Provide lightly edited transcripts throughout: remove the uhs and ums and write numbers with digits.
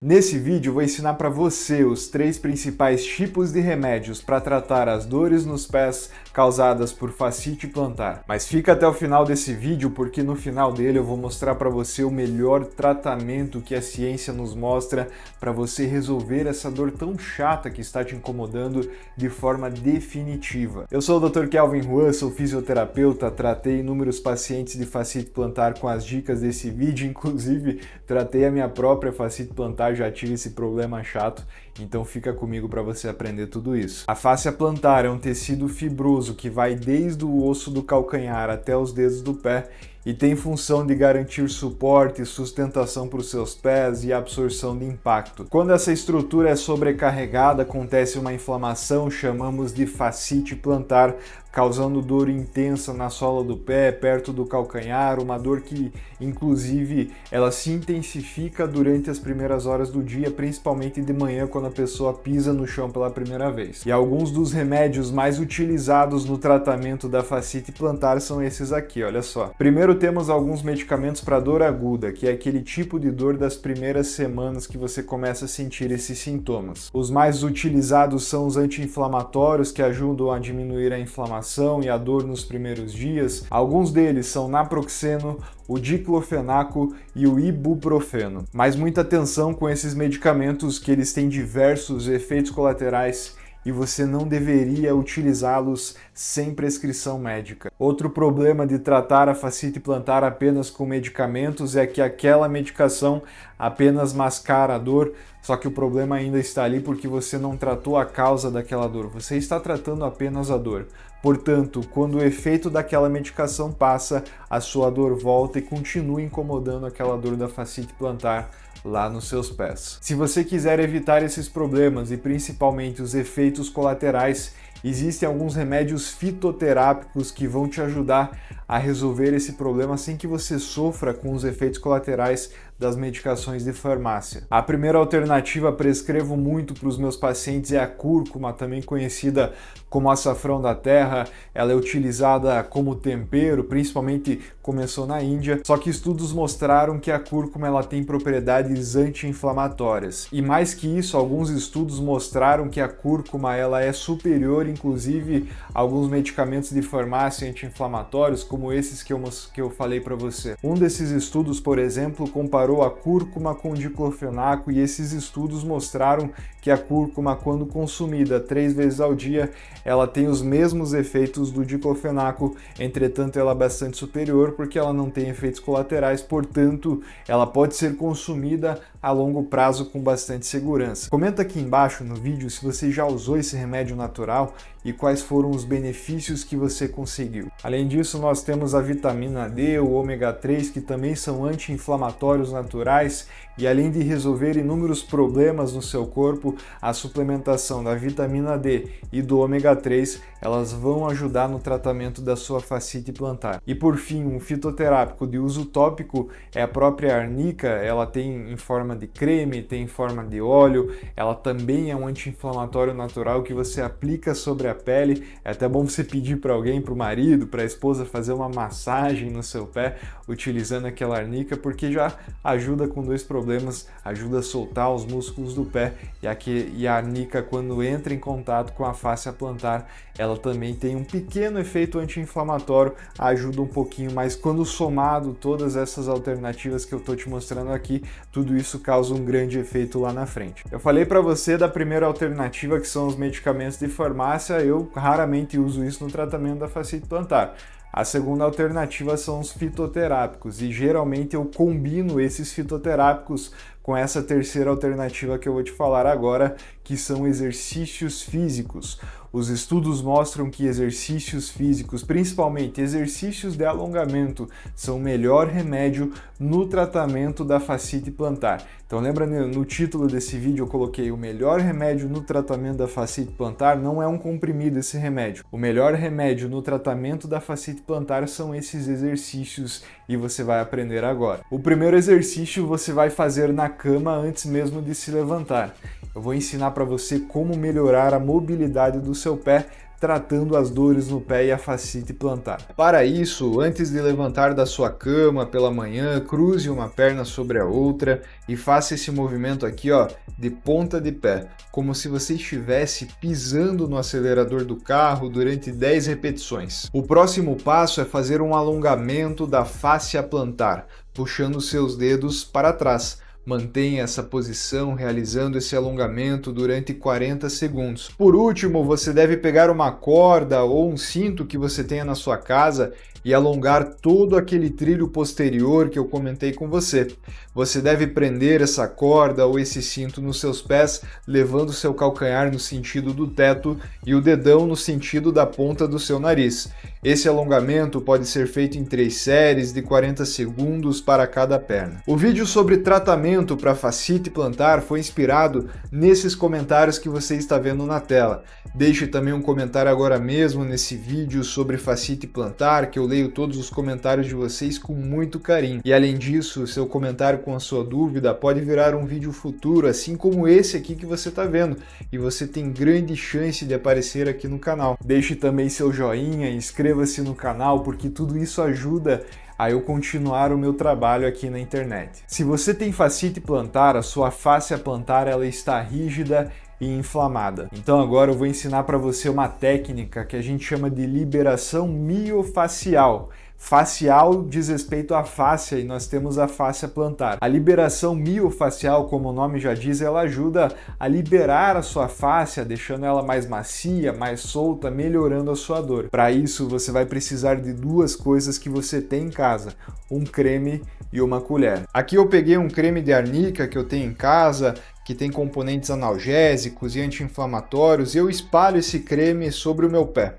Nesse vídeo eu vou ensinar para você os 3 principais tipos de remédios para tratar as dores nos pés causadas por fascite plantar. Mas fica até o final desse vídeo porque no final dele eu vou mostrar para você o melhor tratamento que a ciência nos mostra para você resolver essa dor tão chata que está te incomodando de forma definitiva. Eu sou o Dr. Kelvin Juan, sou fisioterapeuta, tratei inúmeros pacientes de fascite plantar com as dicas desse vídeo, inclusive tratei a minha própria fascite plantar, já tive esse problema chato, então fica comigo para você aprender tudo isso. A fáscia plantar é um tecido fibroso que vai desde o osso do calcanhar até os dedos do pé e tem função de garantir suporte e sustentação para os seus pés e absorção de impacto. Quando essa estrutura é sobrecarregada, acontece uma inflamação, chamamos de fascite plantar, causando dor intensa na sola do pé, perto do calcanhar, uma dor que, inclusive, ela se intensifica durante as primeiras horas do dia, principalmente de manhã, quando a pessoa pisa no chão pela primeira vez. E alguns dos remédios mais utilizados no tratamento da fascite plantar são esses aqui, olha só. Primeiro temos alguns medicamentos para dor aguda, que é aquele tipo de dor das primeiras semanas que você começa a sentir esses sintomas. Os mais utilizados são os anti-inflamatórios, que ajudam a diminuir a inflamação e a dor nos primeiros dias. Alguns deles são naproxeno, o diclofenaco e o ibuprofeno. Mas muita atenção com esses medicamentos, que eles têm diversos efeitos colaterais e você não deveria utilizá-los sem prescrição médica. Outro problema de tratar a fascite plantar apenas com medicamentos é que aquela medicação apenas mascara a dor, só que o problema ainda está ali porque você não tratou a causa daquela dor, você está tratando apenas a dor. Portanto, quando o efeito daquela medicação passa, a sua dor volta e continua incomodando aquela dor da fascite plantar lá nos seus pés. Se você quiser evitar esses problemas e principalmente os efeitos colaterais, existem alguns remédios fitoterápicos que vão te ajudar a resolver esse problema sem que você sofra com os efeitos colaterais das medicações de farmácia. A primeira alternativa prescrevo muito para os meus pacientes é a cúrcuma, também conhecida como açafrão da terra. Ela é utilizada como tempero, principalmente começou na Índia, só que estudos mostraram que a cúrcuma ela tem propriedades anti-inflamatórias. E mais que isso, alguns estudos mostraram que a cúrcuma ela é superior, inclusive, a alguns medicamentos de farmácia anti-inflamatórios, como esses que eu falei para você. Um desses estudos, por exemplo, comparou a cúrcuma com o diclofenaco e esses estudos mostraram que a cúrcuma, quando consumida 3 vezes ao dia, ela tem os mesmos efeitos do diclofenaco, entretanto ela é bastante superior porque ela não tem efeitos colaterais, portanto ela pode ser consumida a longo prazo com bastante segurança. Comenta aqui embaixo no vídeo se você já usou esse remédio natural e quais foram os benefícios que você conseguiu. Além disso, nós temos a vitamina D, o ômega 3, que também são anti-inflamatórios naturais e além de resolver inúmeros problemas no seu corpo, a suplementação da vitamina D e do ômega 3, elas vão ajudar no tratamento da sua fascite plantar. E por fim, um fitoterápico de uso tópico é a própria arnica. Ela tem em forma de creme, tem em forma de óleo, ela também é um anti-inflamatório natural que você aplica sobre a pele. É até bom você pedir para alguém, para o marido, para a esposa, fazer uma massagem no seu pé utilizando aquela arnica, porque já ajuda com 2 problemas, ajuda a soltar os músculos do pé e a arnica, quando entra em contato com a fáscia plantar, ela também tem um pequeno efeito anti-inflamatório, ajuda um pouquinho, mas quando somado todas essas alternativas que eu estou te mostrando aqui, tudo isso causa um grande efeito lá na frente. Eu falei para você da primeira alternativa, que são os medicamentos de farmácia. Eu raramente uso isso no tratamento da fascite plantar. A segunda alternativa são os fitoterápicos e geralmente eu combino esses fitoterápicos com essa terceira alternativa que eu vou te falar agora, que são exercícios físicos. Os estudos mostram que exercícios físicos, principalmente exercícios de alongamento, são o melhor remédio no tratamento da fascite plantar. Então lembra, no título desse vídeo eu coloquei: o melhor remédio no tratamento da fascite plantar não é um comprimido esse remédio. O melhor remédio no tratamento da fascite plantar são esses exercícios e você vai aprender agora. O primeiro exercício você vai fazer na cama antes mesmo de se levantar. Eu vou ensinar para você como melhorar a mobilidade do seu pé tratando as dores no pé e a fascite plantar. Para isso, antes de levantar da sua cama pela manhã, cruze uma perna sobre a outra e faça esse movimento aqui, ó, de ponta de pé, como se você estivesse pisando no acelerador do carro durante 10 repetições. O próximo passo é fazer um alongamento da fáscia plantar, puxando seus dedos para trás. Mantenha essa posição realizando esse alongamento durante 40 segundos. Por último, você deve pegar uma corda ou um cinto que você tenha na sua casa e alongar todo aquele trilho posterior que eu comentei com você. Você deve prender essa corda ou esse cinto nos seus pés, levando seu calcanhar no sentido do teto e o dedão no sentido da ponta do seu nariz. Esse alongamento pode ser feito em 3 séries de 40 segundos para cada perna. O vídeo sobre tratamento para fascite plantar foi inspirado nesses comentários que você está vendo na tela. Deixe também um comentário agora mesmo nesse vídeo sobre fascite plantar, que eu leio todos os comentários de vocês com muito carinho. E além disso, seu comentário com a sua dúvida pode virar um vídeo futuro, assim como esse aqui que você está vendo, e você tem grande chance de aparecer aqui no canal. Deixe também seu joinha, inscreva-se no canal, porque tudo isso ajuda a eu continuar o meu trabalho aqui na internet. Se você tem fascite plantar, a sua fáscia plantar ela está rígida e inflamada. Então agora eu vou ensinar para você uma técnica que a gente chama de liberação miofacial. Facial diz respeito à fáscia e nós temos a fáscia plantar. A liberação miofacial, como o nome já diz, ela ajuda a liberar a sua fáscia, deixando ela mais macia, mais solta, melhorando a sua dor. Para isso, você vai precisar de 2 coisas que você tem em casa: um creme e uma colher. Aqui eu peguei um creme de arnica que eu tenho em casa, que tem componentes analgésicos e anti-inflamatórios, e eu espalho esse creme sobre o meu pé.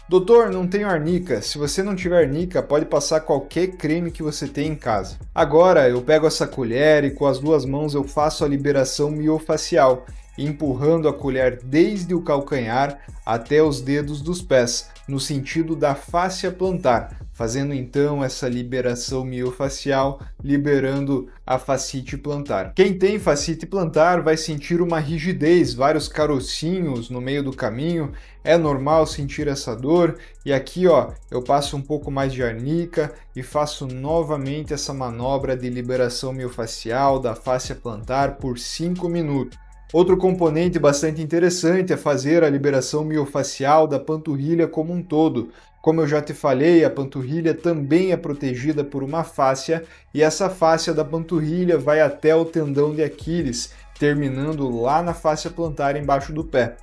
Doutor, não tenho arnica. Se você não tiver arnica, pode passar qualquer creme que você tem em casa. Agora eu pego essa colher e com as 2 mãos eu faço a liberação miofacial, empurrando a colher desde o calcanhar até os dedos dos pés, no sentido da fáscia plantar, fazendo então essa liberação miofacial, liberando a fascite plantar. Quem tem fascite plantar vai sentir uma rigidez, vários carocinhos no meio do caminho, é normal sentir essa dor, e aqui ó, eu passo um pouco mais de arnica e faço novamente essa manobra de liberação miofacial da fáscia plantar por 5 minutos. Outro componente bastante interessante é fazer a liberação miofacial da panturrilha como um todo. Como eu já te falei, a panturrilha também é protegida por uma fáscia, e essa fáscia da panturrilha vai até o tendão de Aquiles, terminando lá na fáscia plantar embaixo do pé.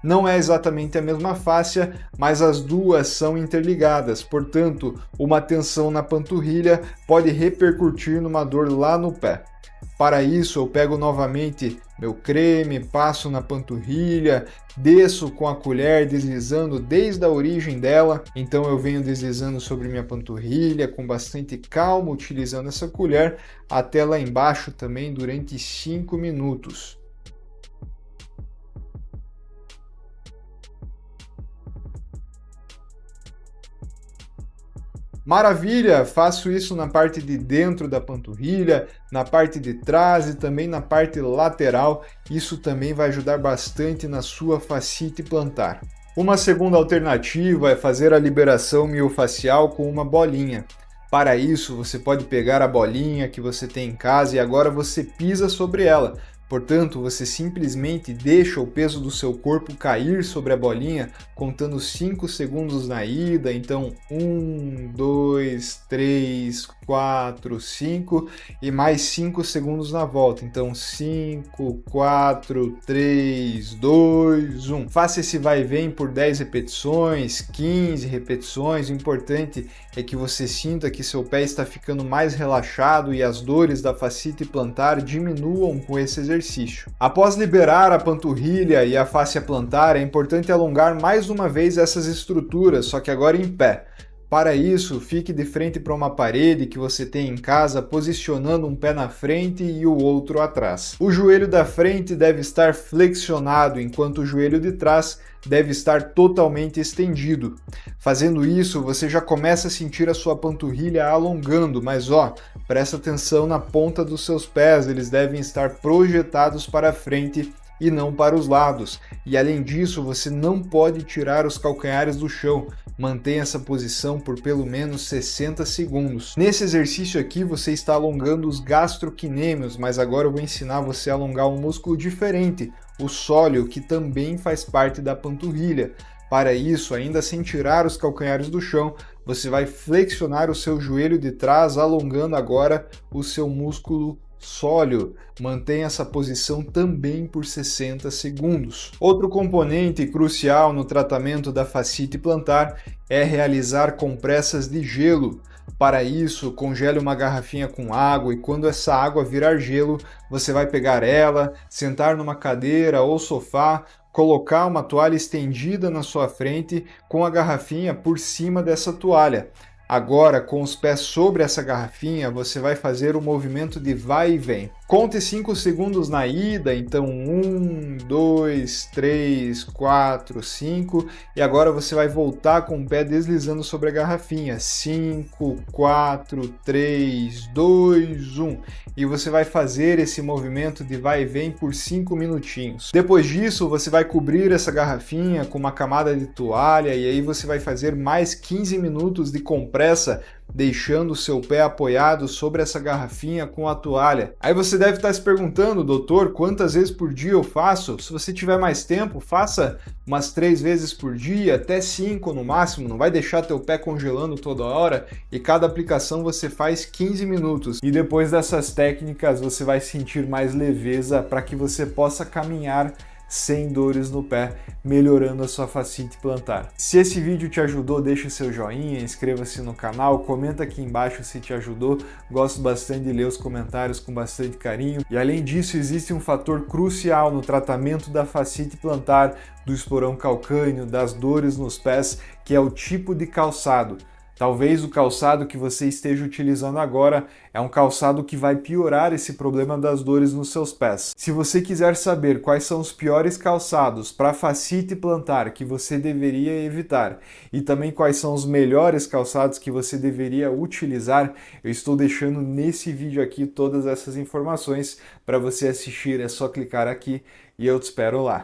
Não é exatamente a mesma fáscia, mas as duas são interligadas, portanto, uma tensão na panturrilha pode repercutir numa dor lá no pé. Para isso, eu pego novamente meu creme, passo na panturrilha, desço com a colher deslizando desde a origem dela. Então eu venho deslizando sobre minha panturrilha com bastante calma, utilizando essa colher até lá embaixo também durante 5 minutos. Maravilha! Faço isso na parte de dentro da panturrilha, na parte de trás e também na parte lateral. Isso também vai ajudar bastante na sua fascite plantar. Uma segunda alternativa é fazer a liberação miofacial com uma bolinha. Para isso, você pode pegar a bolinha que você tem em casa e agora você pisa sobre ela. Portanto, você simplesmente deixa o peso do seu corpo cair sobre a bolinha, contando 5 segundos na ida, então 1, 2, 3, 4, 5 e mais 5 segundos na volta, então 5, 4, 3, 2, 1. Faça esse vai e vem por 10 repetições, 15 repetições, o importante é que você sinta que seu pé está ficando mais relaxado e as dores da fascite plantar diminuam com esse exercício. Após liberar a panturrilha e a fáscia plantar, é importante alongar mais uma vez essas estruturas, só que agora em pé. Para isso, fique de frente para uma parede que você tem em casa, posicionando um pé na frente e o outro atrás. O joelho da frente deve estar flexionado, enquanto o joelho de trás deve estar totalmente estendido. Fazendo isso, você já começa a sentir a sua panturrilha alongando, mas ó, presta atenção na ponta dos seus pés, eles devem estar projetados para frente e não para os lados. E além disso, você não pode tirar os calcanhares do chão. Mantenha essa posição por pelo menos 60 segundos. Nesse exercício aqui você está alongando os gastrocnêmios, mas agora eu vou ensinar você a alongar um músculo diferente, o sóleo, que também faz parte da panturrilha. Para isso, ainda sem tirar os calcanhares do chão, você vai flexionar o seu joelho de trás, alongando agora o seu músculo sóleo. Mantenha essa posição também por 60 segundos. Outro componente crucial no tratamento da fascite plantar é realizar compressas de gelo. Para isso, congele uma garrafinha com água e quando essa água virar gelo, você vai pegar ela, sentar numa cadeira ou sofá, colocar uma toalha estendida na sua frente com a garrafinha por cima dessa toalha. Agora, com os pés sobre essa garrafinha, você vai fazer o movimento de vai e vem. Conte 5 segundos na ida, então 1, 2, 3, 4, 5. E agora você vai voltar com o pé deslizando sobre a garrafinha. 5, 4, 3, 2, 1. E você vai fazer esse movimento de vai e vem por 5 minutinhos. Depois disso, você vai cobrir essa garrafinha com uma camada de toalha e aí você vai fazer mais 15 minutos de compressa, deixando o seu pé apoiado sobre essa garrafinha com a toalha. Aí você deve estar se perguntando, doutor, quantas vezes por dia eu faço? Se você tiver mais tempo, faça umas 3 vezes por dia, até 5 no máximo, não vai deixar teu pé congelando toda hora, e cada aplicação você faz 15 minutos. E depois dessas técnicas você vai sentir mais leveza para que você possa caminhar sem dores no pé, melhorando a sua fascite plantar. Se esse vídeo te ajudou, deixa seu joinha, inscreva-se no canal, comenta aqui embaixo se te ajudou, gosto bastante de ler os comentários com bastante carinho. E além disso, existe um fator crucial no tratamento da fascite plantar, do esporão calcâneo, das dores nos pés, que é o tipo de calçado. Talvez o calçado que você esteja utilizando agora é um calçado que vai piorar esse problema das dores nos seus pés. Se você quiser saber quais são os piores calçados para fascite plantar que você deveria evitar e também quais são os melhores calçados que você deveria utilizar, eu estou deixando nesse vídeo aqui todas essas informações para você assistir. É só clicar aqui e eu te espero lá.